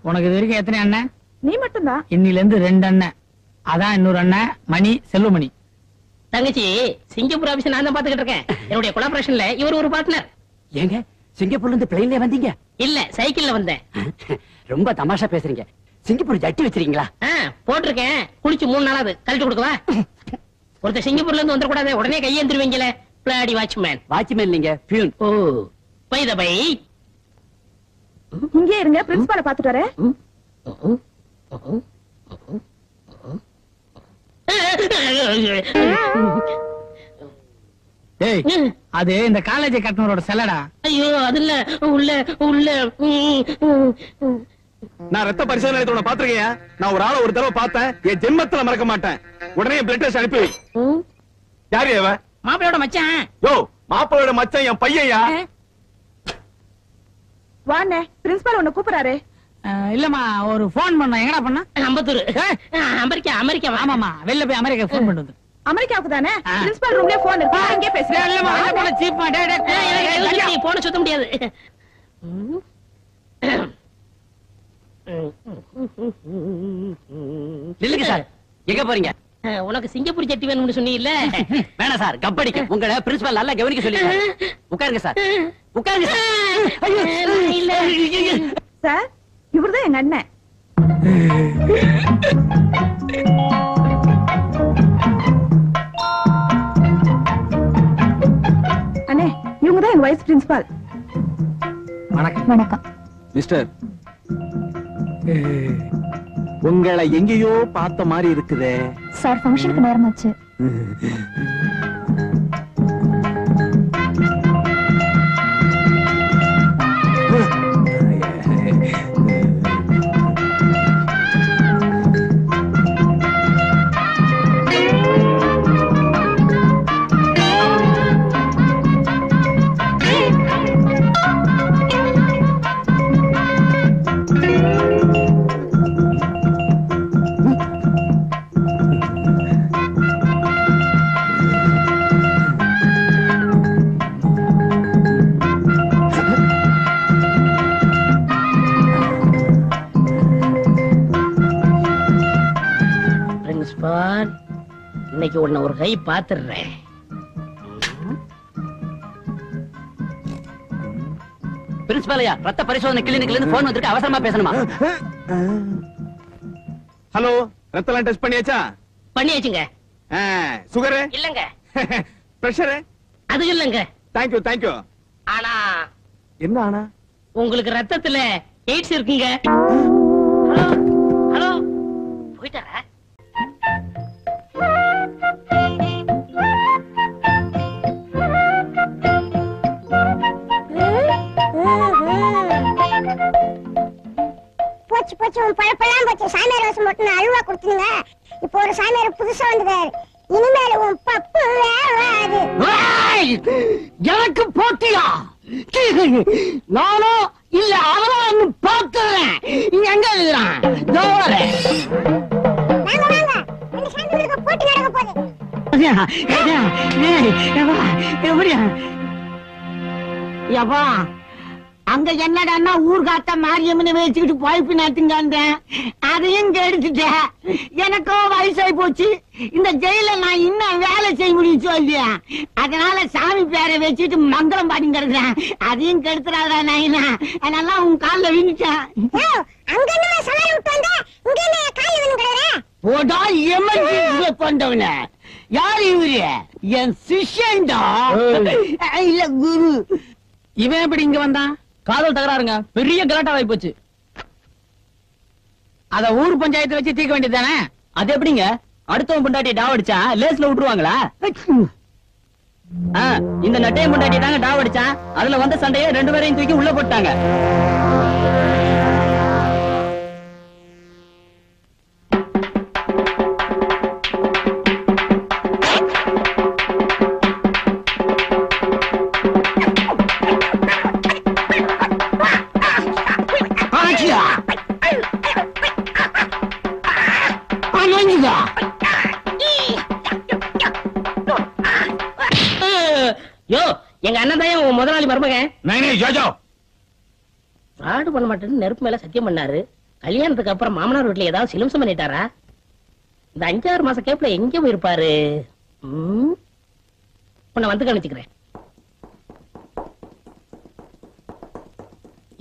உனக்கு இது வரைக்கும் எத்தனை அண்ணன்? நீ மட்டும்தான். இன்னில இருந்து 2 அண்ணன். அதான் இன்னொரு அண்ணன் மணி, செல்வமணி. தங்கச்சி, சிங்கப்பூர் ஆபீஸ் நான் தான் பாத்துக்கிட்டு இருக்கேன். என்னுடைய கொலாபரேஷன்ல இவர் ஒரு பார்ட்னர். ஏங்க சிங்கப்பூர்ல இருந்து பிளைன்ல வந்தீங்க? இல்ல, சைக்கிள்ல வந்தேன். ரொம்ப தமாஷா பேசுறீங்க. சிங்கப்பூர் ஜட்டி வச்சிருக்கீங்களா? போட்டிருக்கேன். குளிச்சு 3 நாளாவது. கழட்டி கொடுக்கவா? ஒருத்தர் சிங்கப்பூர்ல இருந்து வந்துடக்கூடாது, உடனே கையேந்திருவீங்களே. Bloody watchman. வாட்ச்மேன் இல்லைங்க, peon. Oh, by the by. இங்கே இருங்க, பிரின்சிபால பாத்துட்டு வரேன். டேய், அது இந்த காலேஜ் கட்டணரோட செலடா. ஐயோ, அது இல்ல. உள்ள உள்ள நான் ரத்த பரிசோதனை நிலையத்தோட பாத்துருக்கேன். நான் ஒரு ஆளை ஒரு தடவை பார்த்தேன், என் ஜென்மத்துல மறக்க மாட்டேன். உடனே பிளட் டெஸ்ட் அனுப்பி. யாரு அவ? மாப்பிளையோட மச்சான். யோ, மாப்பிளையோட மச்சான் என் பையன்யா. வாண்ணே, பிரின்சிபால் உன்னை கூப்பிடுறாரு. இல்லம்மா, ஒரு போன் பண்ண. எங்கடா பண்ண? அம்பத்தூர். அமெரிக்கா. அமெரிக்கா. ஆமாமா, வெளில போய் அமெரிக்கா போன் பண்ணிட்டு வந்து. அமெரிக்காவுக்கு தானே? பிரின்சிபால் ரூம்லயே போன் இருக்கு, அங்கே பேசுறேன். இல்லம்மா, வெளில போன சீப்பா. டேய் டேய், போன சுத்த முடியாது. இல்லங்க சார், எங்க போறீங்க? உனக்கு சிங்கப்பூர் ஜட்டி வேணும்னு சொன்னீங்கல்ல? வேணாம் சார், கப்படிக்க. உங்களை பிரின்சிபால் நல்லா கவனிக்க சொல்லிருக்காரு. உட்காருங்க சார், உட்காருங்க சார். இல்ல சார், இவர்தான் எங்க அண்ணன். அண்ணே, இவங்கதான் எங்க வைஸ் பிரின்சிபால். வணக்கம். வணக்கம். மிஸ்டர், உங்களை எங்கேயோ பார்த்த மாதிரி இருக்குதே. சார், ஃபங்க்ஷனுக்கு நேரமாச்சு. இன்னைக்கு உன்னை ஒரு கை பாத்துறேன். பிரின்சிபாலையா, ரத்த பரிசோதனை கிளினிக்ல இருந்து போன் வந்திருக்கு, அவசரமா பேசணுமா? ஹலோ, ரத்தம் டெஸ்ட் பண்ணியாச்சா? பண்ணியாச்சுங்க. சுகர் இல்லங்க. பிரஷர் அது இல்லங்க. Thank you thank you. ஆனா என்ன ஆனா? உங்களுக்கு ரத்தத்துல எய்ட்ஸ் இருக்குங்க. ஹலோ ஹலோ, போயிட்டாரா? போச்சு போச்சு, உன் பழப்பெல்லாம் போச்சு. சாமியார் வாசம் மட்டும் அல்வா கொடுத்துங்க. இப்போ ஒரு சாமியார் புதுசா வந்துட்டாரு. இனிமேல் உன் பப்பு வேறாது. எனக்கு போட்டியா? நானும் இல்ல அவனும் பார்த்துறேன். எங்க இருக்கிறான்? வாங்க வாங்க, இந்த சாமியாருக்கு போட்டி நடக்க போகுது. எப்பா, அங்க என்னடா ஊர்காத்த மாரியம்மனை வச்சுக்கிட்டு பைப்பு நடத்துங்க, அதையும் கெடுத்துட்ட. எனக்கும் வயசாகி போச்சு. இந்த ஜெயில நான் இன்னும் வேலை செய்ய முடியும் சொல்லியா? அதனால சாமி பேரை வச்சுட்டு மங்களம் பாடி கிடக்குறேன். அதையும் கெடுத்துறாதா நாயினா? அதனால உன் காலில் விழுந்துட்டேன். அங்க என்ன சவாரி விட்டு வந்த, இங்க என்ன காலில் விழுந்து கிடக்குற? போடா எமர்ஜென்சி பண்ணவன. யார் இவரு? என் சிஷ்யன்டா. இல்ல குரு. இவன் எப்படி இங்க வந்தான்? காதல் தகராறுங்க, பெரிய கலாட்டாவாய் போச்சு. அத ஊர் பஞ்சாயத்து வச்சு தீர்க்க வேண்டியதானே? அது எப்படிங்க? அடுத்தவன் பொண்டாட்டி டாவடிச்சா லேஸ்ல விட்டுருவாங்களா? இந்த நட்டையன் பொண்டாட்டி தாங்க டாவடிச்சான். அதுல வந்த சண்டையை 2 பேரையும் தூக்கி உள்ள போட்டாங்க. யோ, எங்க அண்ணன் தான் முதலாளி மருமகன். ஜோஜோ ஃப்ராட் பண்ண மாட்டேன்னு நெருப்பு மேல சத்தியம் பண்ணாரு. கல்யாணத்துக்கு அப்புறம் மாமனார் வீட்டுல ஏதாவது சிலும்சம் பண்ணிட்டாரா? இந்த 5-6 மாச கேப்ல எங்க போயிருப்பாரு? உன்னை வந்து கவனிச்சுக்கிறேன்.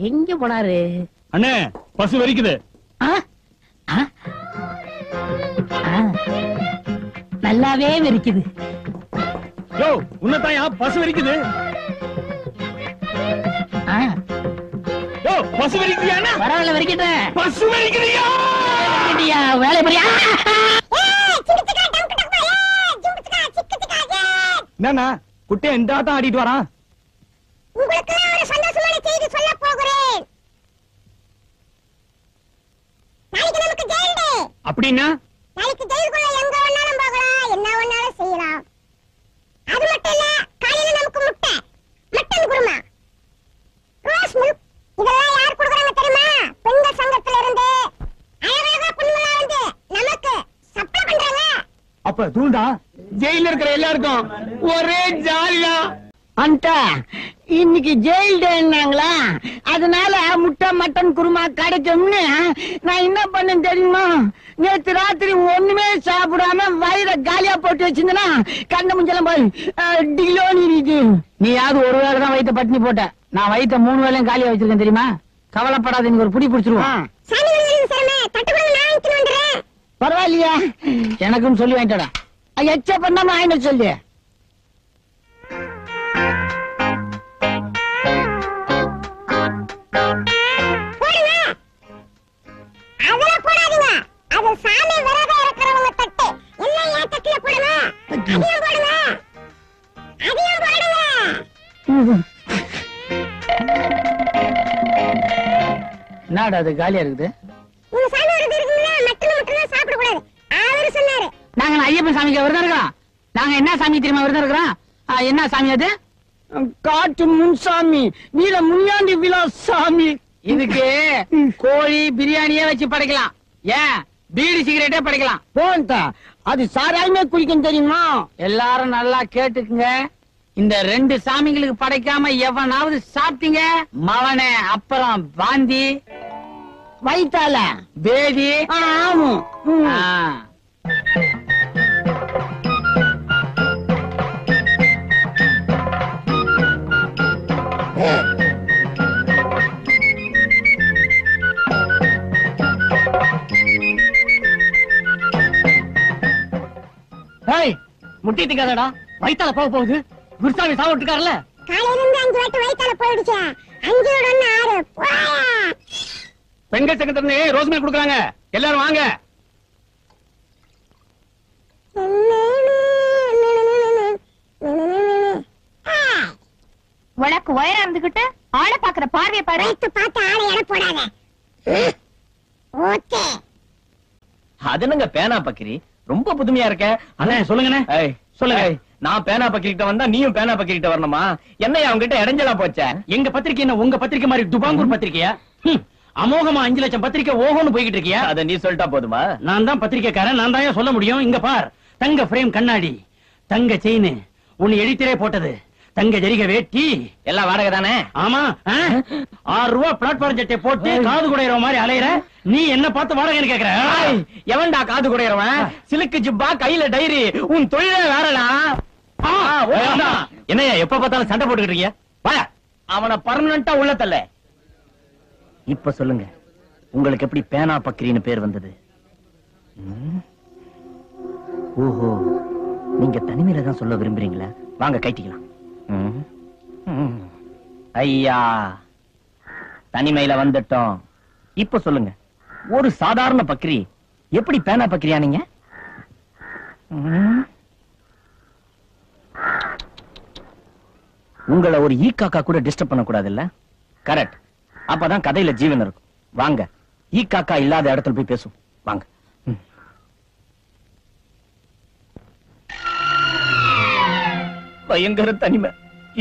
எங்க போனாரு? அண்ணே பசு வரிக்குது. நல்லாவே வெறிக்குது. யோ உன்னதாயா பசு வரிக்குது. யோ பசு வரிக்குதியா? பரவாயில்ல வெறிக்கிட்டேன். பசு வரிக்குதியா? வேலை பெரியா? என்னண்ணா குட்டை இந்த ஆட்டம் ஆடிட்டு வரான். உங்களுக்கு ஒரு சந்தோஷமான செய்தி சொல்ல போகிறேன். நாளைக்கு நமக்கு ஜெயில் டே. அப்படின்னா நாளைக்கு ஜெயிலுக்குள்ள எங்க வேணாலும் போகலாம், என்ன வேணாலும் செய்யலாம். அது மட்டும் இல்ல, காலையில நமக்கு முட்டை, மட்டன் குருமா, ரோஸ் மில்க் இதெல்லாம் யார் கொடுக்கறாங்க தெரியுமா? பெண்கள் சங்கத்துல இருந்து அழகழகா பொண்ணுங்களா வந்து நமக்கு சப்ளை பண்றாங்க. அப்ப தூண்டா ஜெயில இருக்கிற எல்லாருக்கும் ஒரே ஜாலியா. அந்த இன்னைக்கு ஜெயில் டேன்னாங்களா, அதனால முட்டை மட்டன் குருமா கிடைக்கும்னு நான் என்ன பண்ணேன் தெரியுமா? நேத்து ராத்திரி ஒண்ணுமே சாப்பிடாம வயிறை காலியா போட்டு வச்சிருந்தனா கண்ண முஞ்செல்லாம் போய் டிலோனி இருக்கு. நீ யாவது ஒரு வேளை தான் வயிற்ற பட்டினி போட்ட, நான் வயிற்ற 3 வேளையும் காலியா வச்சிருக்கேன் தெரியுமா? கவலைப்படாத, நீங்க ஒரு புடி பிடிச்சிருவோம். பரவாயில்லையா, எனக்குன்னு சொல்லி வாங்கிட்டடா. எச்ச பண்ணாம ஆயின சொல்லு. என்னடா அது காலியா இருக்குது? நாங்க ஐயப்பன் சாமிக்கு விரதம் இருக்கிறோம். நாங்க என்ன சாமி தெரியுமா விரதம் இருக்கிறோம்? என்ன சாமி அது? காட்டு முன்சாமி, நீல முனியாண்டி விலாஸ் சாமி. இதுக்கு கோழி பிரியாணியே வச்சு படைக்கலாம், ஏன் பீடி சிகரெட்டே படைக்கலாம். போன்டா, அது சாராயமே குடிக்கும் தெரியுமா? எல்லாரும் நல்லா கேட்டுக்குங்க, இந்த 2 சாமிங்களுக்கு படைக்காம எவனாவது சாப்பிட்டீங்க மவனே, அப்புறம் வாந்தி வயித்தால பேதி. ஆமா. முட்டிட்டுக்காதடா, வயித்தால போக போகுது. குருசாமி சாப்பிட்டுருக்காருல, காலையில இருந்து 5 வாட்டி வயித்தால போயிடுச்சு. 5 1 6 போயா. பெண்கள் சங்கத்துல ரோஸ் மில்க் கொடுக்குறாங்க, எல்லாரும் வாங்க. உனக்கு உயரம் இருந்துகிட்டு ஆளை பாக்குற பார்வைய பாரு. பார்த்து ஆளை எடை போடாத. ஓகே, அது என்னங்க பேனா பக்கிரி, ரொம்ப புதுமையா இருக்க. அண்ணே சொல்லுங்கண்ணே. சொல்லுங்க. நான் பேனா பக்கிரிட்ட வந்தா நீயும் பேனா பக்கிரிட்ட வரணுமா? என்னையா அவங்கிட்ட இடைஞ்சலா போச்ச? எங்க பத்திரிக்கை என்ன உங்க பத்திரிக்கை மாதிரி துபாங்கூர் பத்திரிக்கையா? அமோகமா 5 லட்சம் பத்திரிக்கை ஓஹோன்னு போய்கிட்டு இருக்கியா? அத நீ சொல்லிட்டா போதுமா? நான் தான் பத்திரிக்கைக்காரன், நான் தான் சொல்ல முடியும். இங்க பார், தங்க பிரேம் கண்ணாடி, தங்க செயின், உன்னை எடித்தரே போட்டது, தங்க ஜரிகை வேட்டி எல்லாம் வாடகை தானே? ஆமா. 6 ரூபா பிளாட்பார்ம் சட்டை போட்டு காது குடையிற மாதிரி அலையிற நீ என்ன பார்த்து வாடகைன்னு கேக்குற? எவன்டா காது குடையறவன்? சிலுக்கு ஜிப்பா, கையில டைரி, உன் தொழிலே வேறடா. என்னையா எப்ப பார்த்தாலும் சண்டை போட்டுக்கிட்டு இருக்கீங்க? வா, அவனை பர்மனண்டா உள்ள தள்ள. இப்ப சொல்லுங்க, உங்களுக்கு எப்படி பேனா பக்கிரின்னு பேர் வந்தது? ஓஹோ, நீங்க தனிமையில தான் சொல்ல விரும்புறீங்களா? வாங்க கைட்டிக்கலாம். ஐயா, தனிமையில வந்துட்டோம். இப்ப சொல்லுங்க, ஒரு சாதாரண பக்கிரி எப்படி பேனா பக்கிரியா நீங்க? உங்களை ஒரு ஈ காக்கா கூட டிஸ்டர்ப் பண்ண கூடாது இல்ல? கரெக்ட். அப்பதான் கதையில ஜீவன் இருக்கும். வாங்க, ஈ காக்கா இல்லாத இடத்துல போய் பேசும். வாங்க. பயங்கர தனிமை.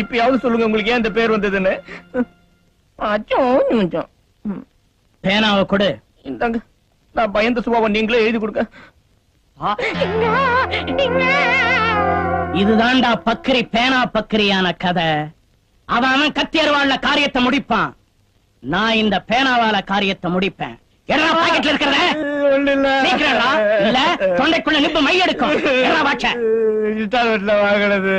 இப்பயாவது சொல்லுங்க, உங்களுக்கு ஏன் இந்த பேர் வந்ததுன்னு? பேனாவை கொடு. இந்தாங்க, நான் பயந்த சுபாவை நீங்களே எழுதி கொடுக்க. இதுதான்டா பக்கிரி, பேனா பக்கிரியான கதை. அவன் கத்தியர்வாழ்ல காரியத்தை முடிப்பான், நான் இந்த பேனாவால காரியத்தை முடிப்பேன். எடா பாக்கெட்ல இருக்கறத சீக்கிரம்டா இல்ல தொண்டைக்குள்ள நிப்பு மை எடுக்கும் எடா வாட்ச இன்ஸ்டால்மெண்ட்ல வாங்குனது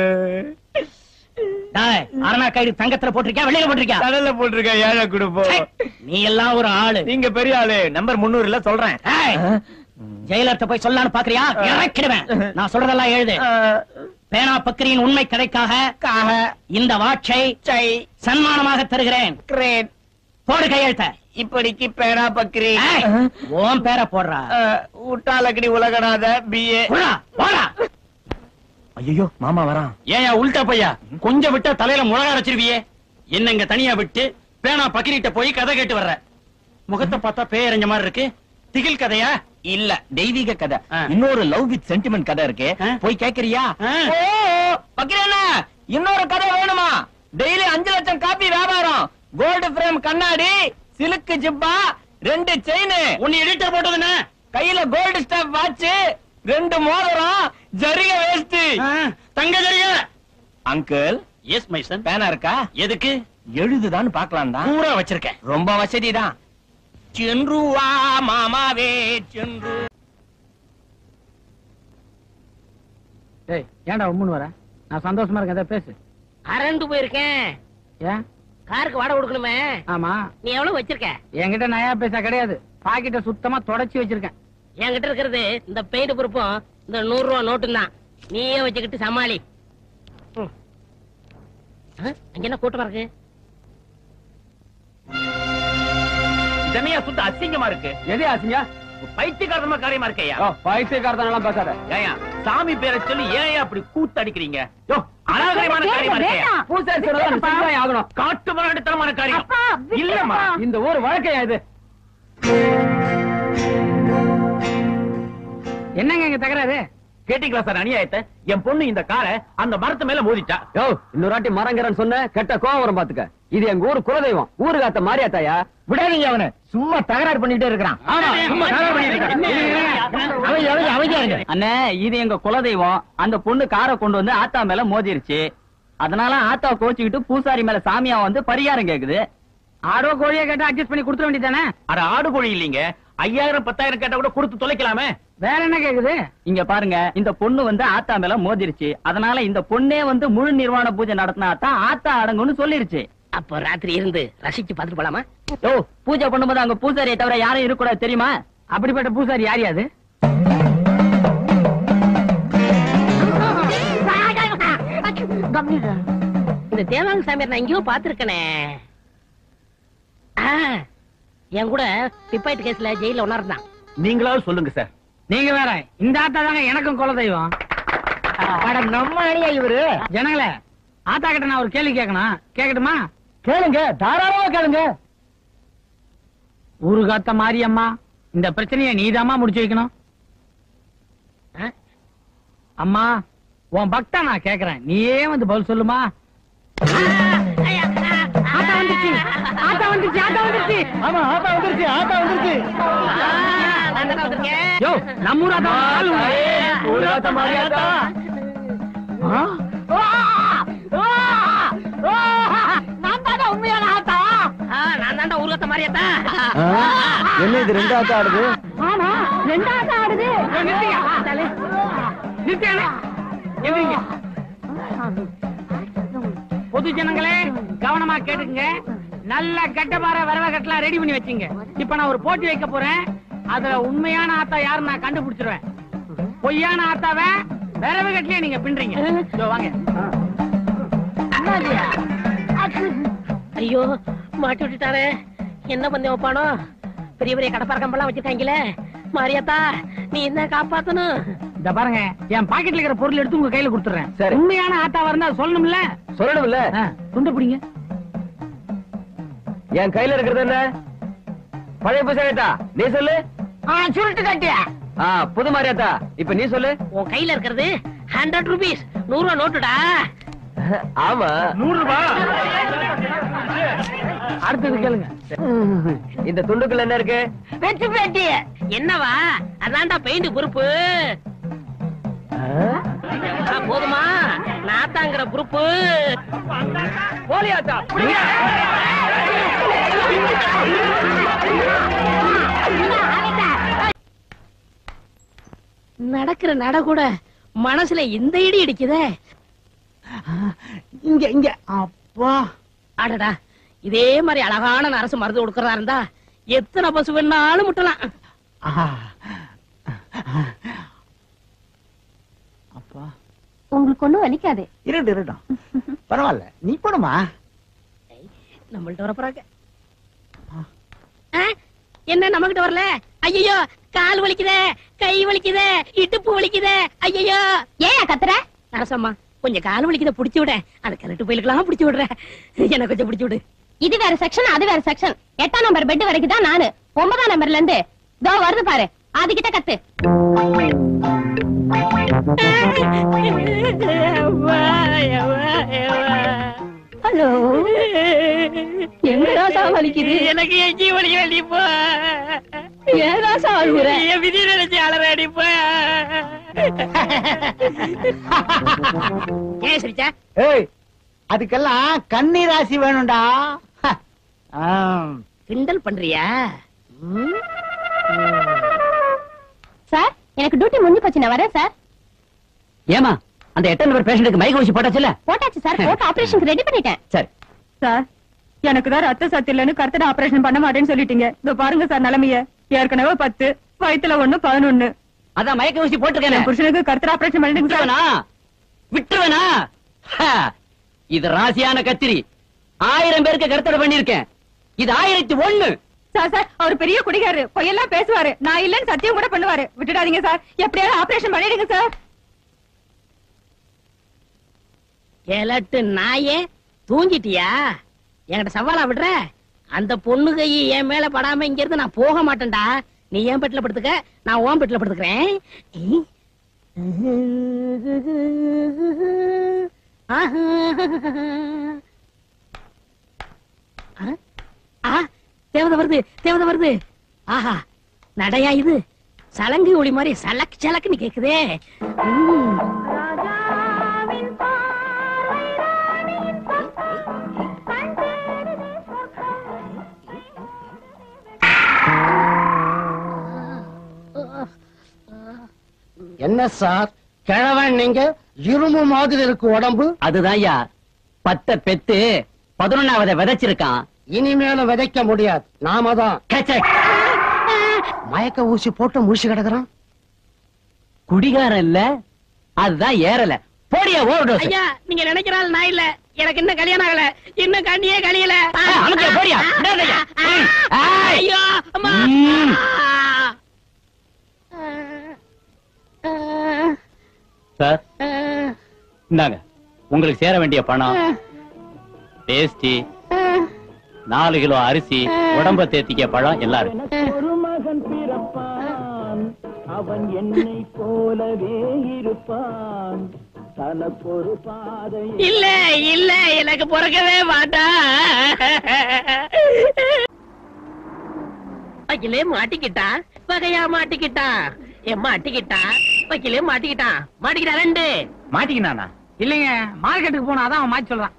டேய் அரணா கைடு தங்கத்துல போட்டுருக்கியா வெளியில போட்டுருக்கியா கடல்ல போட்டிருக்க ஏழை குடுப்போம் நீ எல்லாம் ஒரு ஆளு நீங்க பெரிய ஆளு நம்பர் 300 சொல்றேன் ஜெயலலிதா போய் சொல்லலாம்னு பாக்குறியா இறக்கிடுவேன் நான் சொல்றதெல்லாம் எழுது பேனா பக்கிரியின் உண்மை கதைக்காக இந்த வாட்சை சன்மானமாக தருகிறேன் போடு கையெழுத்த இப்படிக்கு பேனா பக்ரி ஓம் பேரை போடுறா உட்டாலக்கடி உலகநாத பிஏ போடா ஐயோ மாமா வரான் ஏன் உள்டா பையா கொஞ்சம் விட்டா தலையில முழக அரைச்சிருவியே என்னங்க தனியா விட்டு பேனா பக்கிரிட்ட போய் கதை கேட்டு வர்ற முகத்தை பார்த்தா பேரஞ்ச மாதிரி இருக்கு திகில் கதையா இல்ல தெய்வீக கதை இன்னொரு லவ் வித் சென்டிமெண்ட் கதை இருக்கு போய் கேக்குறியா பக்கிரண்ணா இன்னொரு கதை வேணுமா டெய்லி 5 லட்சம் காப்பி வியாபாரம் கோல்டு பிரேம் கண்ணாடி சிலுக்கு ஜிப்பா 2 செயின் உன்னை எடிட்டர் போட்டதுன்னு கையில கோல்டு ஸ்டாப் வாட்ச் 2 மோதிரம் ஜரிக வேஸ்ட் தங்க ஜரிக அங்கிள் எஸ் மை சன் பேனா இருக்கா எதுக்கு எழுதுதான்னு பாக்கலாம் தான் பூரா வச்சிருக்கேன் ரொம்ப வசதிதான் சென்று வா மாமாவே சென்று ஏன்டா உம்முன்னு வர நான் சந்தோஷமா இருக்கேன் அதை பேசு அரண்டு போயிருக்கேன் ஏன் காருக்கு வாடகை கொடுக்கணுமே ஆமா நீ எவ்வளவு வச்சிருக்க என்கிட்ட நயா பைசா கிடையாது பாக்கெட்ட சுத்தமா தொடச்சி வச்சிருக்கேன் என்கிட்ட இருக்கிறது இந்த பெயிண்ட் பொறுப்பும் இந்த 100 ரூபா நோட்டும் தான் நீயே வச்சுக்கிட்டு சமாளி அங்க என்ன கூட்டமா இருக்கு இதனையா சுத்த அசிங்கமா இருக்கு எது ஆசிங்க பைத்தியக்காரமா காரியமா இருக்கையா பைத்தியக்காரத்தனெல்லாம் பேசாத ஏயா சாமி பேரை சொல்லி ஏன் அப்படி கூத்து அடிக்கிறீங்க யோ அநாகரிகமான காரியமா இருக்கையா பூசாரி சொன்னதா செஞ்சாய் ஆகணும் காட்டு மராட்டத்தனமான காரியம் இல்லம்மா இந்த ஊர் வழக்கையா இது என்னங்க இங்க தகராறு கேட்டீங்களா சார் அநியாயத்தை என் பொண்ணு இந்த காரை அந்த மரத்து மேல மோதிட்டா யோ இன்னொரு வாட்டி மரங்கறன்னு சொன்ன கெட்ட கோவம் வரும் பாத்துக்க இது எங்க ஊர் குலதெய்வம் ஊருகாத்த மாரியாத்தாயா விடாதீங்க அவனை சும்மா தகராறு பண்ணிட்டே இருக்கிறான் சும்மா தகராறு பண்ணிட்டு அண்ணே இது எங்க குலதெய்வம் அந்த பொண்ணு காரை கொண்டு வந்து ஆத்தா மேல மோதிருச்சு அதனால ஆத்தா கோச்சுக்கிட்டு பூசாரி மேல சாமியா வந்து பரிகாரம் கேக்குது ஆடோ கோழியை கேட்டா அட்ஜஸ்ட் பண்ணி கொடுத்துட வேண்டியதானே அட ஆடு கோழி இல்லீங்க 5000 10,000 கேட்டா கூட கொடுத்து தொலைக்கலாமே வேற என்ன கேக்குது இங்க பாருங்க இந்த பொண்ணு வந்து ஆத்தா மேல மோதிருச்சு அதனால இந்த பொண்ணே வந்து முழு நிர்வாண பூஜை நடத்தினா தான் ஆத்தா அடங்குன்னு சொல்லிருச்சு அப்ப ராத்திரி இருந்து ரசிச்சு பாத்துட்டு போலாமா யோ பூஜை பண்ணும்போது அங்க பூசாரியை தவிர யாரும் இருக்கக்கூடாது தெரியுமா அப்படிப்பட்ட பூசாரி யார் அது இந்த தேவாங்க சாமியார் நான் எங்கேயோ பாத்துருக்கனே என் கூட பிப்பாயிட்டு கேஸ்ல ஜெயில ஒன்னா இருந்தான் நீங்களாவது சொல்லுங்க சார் நீங்க வேற இந்த ஆத்தா தாங்க எனக்கும் குலதெய்வம் நம்ம அணியா இவரு ஜனங்களே ஆத்தா கிட்ட நான் ஒரு கேள்வி கேட்கணும் கேட்கட்டுமா கேளுங்க தாராளமா கேளுங்க ஊருகாத்த மாரியம்மா இந்த பிரச்சனையை நீதாம்மா முடிச்சு வைக்கணும் அம்மா உன் பக்தா நான் கேக்குறேன் நீயே வந்து பதில் சொல்லுமா ஆத்தா வந்துருச்சு ஆத்தா வந்துருச்சு ஆத்தா வந்துருச்சு ஆமா ஆத்தா வந்துருச்சு ஆத்தா வந்துருச்சு யோ நம்ம ஊர் ஆத்தா ஆளு ஊராத்த மாரியாத்தா நான் தானே உண்மையான ஆத்தா நான் தாண்டா ஊர்லத்த மாதிரியாத்தா என்ன இது 2 ஆத்தா ஆடுது ஆமா 2 ஆத்தா ஆடுது பொது ஜனங்களே கவனமா கேட்டுங்க நல்ல கட்டபார வரவ கட்டலாம் ரெடி பண்ணி வச்சுங்க இப்ப நான் ஒரு போட்டி வைக்க போறேன் அதுல உண்மையான ஆத்தா யாருன்னு நான் கண்டுபிடிச்சிருவேன் பொய்யான ஆத்தாவை வரவ கட்டலையே நீங்க பின்றீங்க இதோ வாங்க ஐயோ மாட்டி விட்டுட்டாரே என்ன பண்ணி வைப்பானோ பெரிய பெரிய கடப்பார கம்பெல்லாம் வச்சிருக்காங்களே மாரியாத்தா நீ என்ன காப்பாத்தணும் இந்த பாருங்க என் பாக்கெட்ல இருக்கிற பொருள் எடுத்து உங்க கையில கொடுத்துறேன் சரி. உண்மையான ஆத்தாவா இருந்தா சொல்லணும்ல சொல்லணும்ல துண்டு பிடிங்க என் கையில இருக்கிறது என்ன பழைய பூசாரியாத்தா நீ சொல்லு சுருட்டு கட்டியா புது மாரியாத்தா இப்ப நீ சொல்லு உன் கையில இருக்கிறது 100 ரூபீஸ் 100 ரூபா நோட்டுடா ஆமா 100 ரூபாய் அடுத்தது கேளுங்க இந்த துண்டுக்குள்ள என்ன இருக்கு வெச்சு பேட்டி என்னவா அதான்டா பெயிண்ட் பொறுப்பு போதுமா நாத்தாங்கிற பொறுப்பு போலியாத்தா நடக்கிற நட கூட மனசுல இந்த இடி இடிக்குதே. இங்க இங்க அப்பா. அடடா, இதே மாதிரி அழகான நரசு மருந்து கொடுக்கறதா இருந்தா எத்தனை பசு வேணாலும் முட்டலாம். அப்பா உங்களுக்கு ஒண்ணும் வலிக்காது. இருட்டும் பரவாயில்ல, நீ போடுமா. நம்மள்ட்ட வரப்போறாங்க. என்ன நம்மகிட்ட வரல? ஐயோ, கால் வலிக்குதே, கை வலிக்குதே, இடுப்பு வலிக்குதே. ஐயோ, ஏன் கத்துற? நரசம்மா, கொஞ்சம் கால் வலிக்குத புடிச்சு விட. அது கரெக்ட் போயிலுக்கெல்லாம் புடிச்சு விடுற. எனக்கு கொஞ்சம் புடிச்சு விடு. இது வேற செக்ஷன், அது வேற செக்ஷன். 8ஆம் நம்பர் பெட் வரைக்கும் தான் நானு. 9ஆம் நம்பர்ல இருந்து தோ வருது பாரு, அதுகிட்ட கத்து. ஹலோ, எங்கடா வலிக்குது? எனக்கு எங்கி வலிக்க வேண்டிப்போ. ஏதா சாவுற? என் விதி நினைச்சு அலற அடிப்போ. ஏன் சிரிச்சா? ஏய், அதுக்கெல்லாம் கன்னி ராசி வேணும்டா. கிண்டல் பண்றியா? சார், எனக்கு டியூட்டி முடிஞ்சு போச்சு, நான் வரேன் சார். ஏமா அந்த 8 நம்பர் பேஷண்ட்டுக்கு மைக் ஊசி போட்டாச்சுல? போட்டாச்சு சார், போட்டு ஆபரேஷனுக்கு ரெடி பண்ணிட்டேன். சரி சார், எனக்கு தான் ரத்த சத்து இல்லன்னு கருத்தட ஆபரேஷன் பண்ண மாட்டேன்னு சொல்லிட்டீங்க. இதோ பாருங்க சார் நிலைமைய. ஏற்கனவே 10, வயித்துல 1, 11. அதான் மயக்க ஊசி போட்டிருக்கேன். புருஷனுக்கு கருத்தட ஆபரேஷன் பண்ணிட்டு சார். விட்டுருவேனா? இது ராசியான கத்திரி. 1000 பேருக்கு கருத்தடை பண்ணிருக்கேன். இது 1001. சார் சார், அவர் பெரிய குடிகாரு, பொய்யெல்லாம் பேசுவாரு. நான் இல்லன்னு சத்தியம் கூட பண்ணுவாரு. விட்டுடாதீங்க சார், எப்படியாவது ஆபரேஷன் பண்ணிடுங்க சார். எலட்டு நாயே, தூங்கிட்டியா? என்கிட்ட சவாலா விடுற? அந்த பொண்ணு கை என் மேல படாம இங்க இருந்து நான் போக மாட்டேன்டா. நீ ஏன் பெட்ல படுத்துக்க, நான் உன் பெட்ல படுத்துக்கிறேன். தேவதை வருது, தேவதை வருது. ஆஹா, நடையா இது? சலங்கு ஒளி மாதிரி சலக் சலக்குன்னு கேக்குதே. என்ன சார் கிழவன், நீங்க இரும்பு மாதிரி இருக்கு உடம்பு. அதுதான் ஐயா, 10 பெத்து 11வது விதைச்சிருக்கான். இனிமேல விதைக்க முடியாது, நாம தான். மயக்க ஊசி போட்டு முழிச்சு கிடக்குறான். குடிகாரம் இல்ல, அதுதான் ஏறல. போடியா ஓவர்டோஸ். ஐயா, நீங்க நினைக்கிறாள் நான் இல்ல. எனக்கு இன்னும் கல்யாணம் ஆகல, இன்னும் கண்ணியே கழியல. அமுக்க போடியா. விடாதய்யா. ஐயோ அம்மா. சார் இந்தாங்க, உங்களுக்கு சேர வேண்டிய பணம், பேஸ்டி, 4 கிலோ அரிசி, உடம்ப தேத்திக்க பழம் எல்லாம் இருக்கு. ஒரு மகன் பிறப்பான், அவன் என்னை போலவே இருப்பான், தனக்கு ஒரு பாதை. இல்ல இல்ல, எனக்கு பிறக்கவே மாட்டா. வக்கிலே மாட்டிக்கிட்டா, வகையா மாட்டிக்கிட்டா, என் மாட்டிக்கிட்டா, வக்கிலே மாட்டிக்கிட்டா, மாட்டிக்கிட்டா 2. மாட்டிக்கினானா? இல்லைங்க, மார்க்கெட்டுக்கு போனா அதான் அவன் மாத்தி சொல்றான்.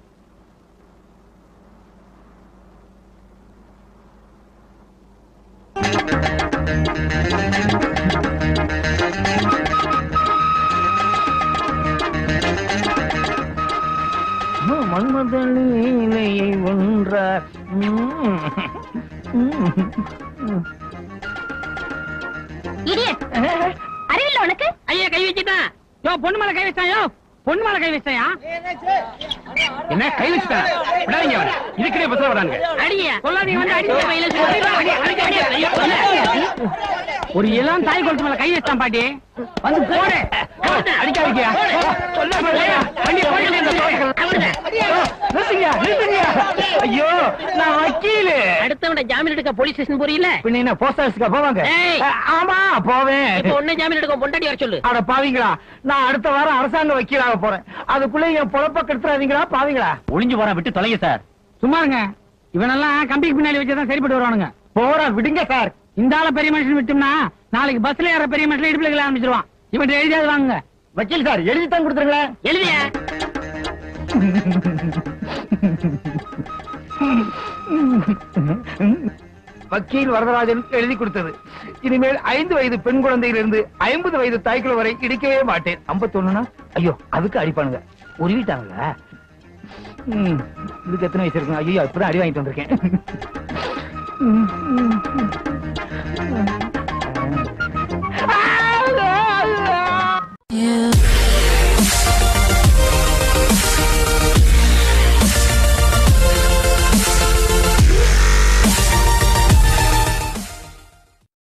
மன்மதலீலையை ஒன்றார். அறிவில்ல உனக்கு? ஐயா கை வச்சுட்டா. யோ, பொண்ணு மேல கை வச்சாயோ, பொண்ணு மேல கை வச்சாயா? என்ன கை வச்சுட்டா? விடாதீங்க அவனை. இதுக்கிட்டே பசங்க வரானுங்க. அடியா சொல்லாதீங்க, வந்து அடி. ஒரு இளம் தாய் குளத்து மேல கை வச்சான் பாட்டி. வந்து போடு. அடிக்காதீங்க. ஐயோ, நான் வக்கீலு. அடுத்தவன ஜாமீன் எடுக்க போலீஸ் ஸ்டேஷன் போறீல? பின்ன என்ன போஸ்ட் ஆபீஸ்க்கு போவாங்க? ஏய். ஆமா போவேன். இப்ப ஒண்ணு ஜாமீன் எடுக்க பொண்டாட்டி வர சொல்லு. அட பாவீங்களா, நான் அடுத்த வாரம் அரசாங்க வக்கீலாக போறேன். அதுக்குள்ள என் பொழப்ப கெடுத்துறாதீங்களா பாவீங்களா. ஒளிஞ்சு போறேன், விட்டு தொலைங்க சார். சும்மா இருங்க, இவனெல்லாம் கம்பிக்கு பின்னாடி வச்சுதான் சரிப்பட்டு வருவானுங்க. போற விடுங்க சார். இந்த ஆள பெரிய மனுஷன் விட்டோம்னா நாளைக்கு பஸ்ல ஏற பெரிய மனுஷன் இடுப்புல கிளம்ப ஆரம்பிச்சிருவான். இவன் எழுதியாவது வாங்க. வக்கீல் சார், எழுதி தான் கொடுத்துருங்களேன். எழுதியா? வக்கீல் வரதராஜன் எழுதி கொடுத்தது. இனிமேல் 5 வயது பெண் குழந்தையிலிருந்து 50 வயது தாய்க்குள்ள வரை இடிக்கவே மாட்டேன். 51னா ஐயோ அதுக்கு அடிப்பானுங்க. உருவிட்டாங்களா? இதுக்கு எத்தனை வயசு இருக்கும்? ஐயோ இப்பதான் அடி வாங்கிட்டு வந்திருக்கேன்.